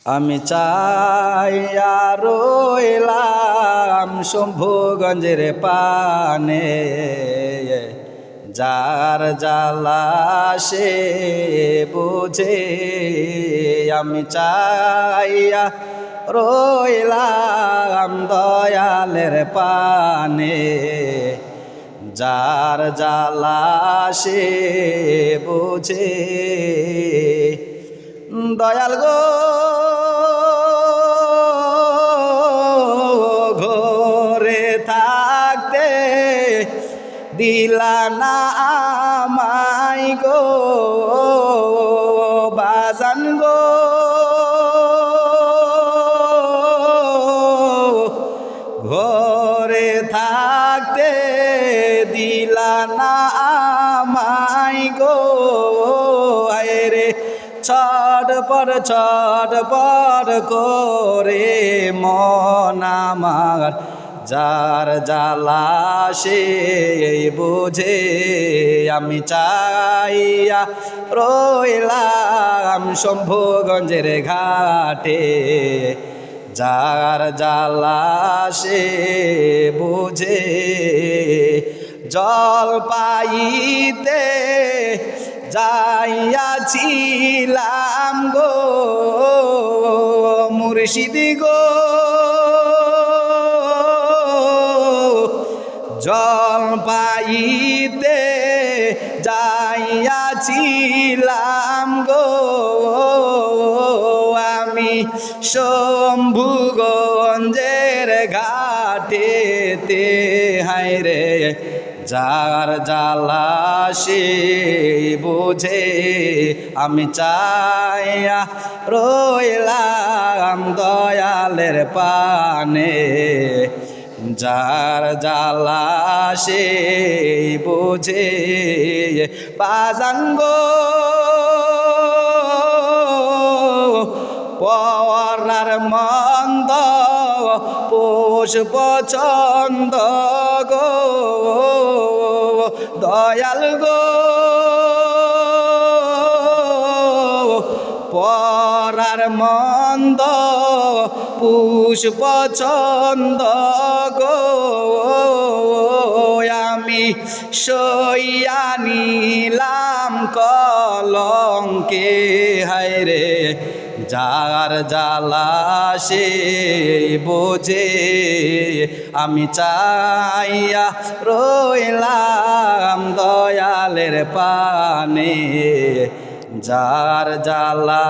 আমি চাইয়া রইলাম শম্ভুগঞ্জের পানে, যার জ্বালা সে বুঝে। আমি চাইয়া রইলাম দয়ালের পানে, যার জ্বালা সে বুঝে। দয়াল গো ঘরে থাকতে দিলা না আমায় গো বাজান গো, ঘরে থাকতে দিলা না আমায় গো। আয়রে ছটপট করে মন আমার, যার জ্বালা সে বুঝে। আমি চাইয়া রইলাম শম্ভুগঞ্জের ঘাটে, যার জ্বালা সে বুঝে। জল পাইতে যাইয়াছিলাম গো মুর্শিদ গো, জল পাইতে যাইয়াছিলাম গো আমি শম্ভুগঞ্জের ঘাটেতে। হায়রে যার জ্বালা সে বুঝে। আমি চাইয়া রইলাম দয়ালের পানে, যার জ্বালা সে বুঝে। বাজান গো পরার মন্দ পোষ পছন্দ গো দয়াল গো, পরার মন্দ পুষ পছন্দ গো আমি সইয়া নিলাম কলঙ্কে। হায়রে যার জ্বালা সে বোঝে। আমি চাইয়া রইলাম দয়ালের পানে, যার জ্বালা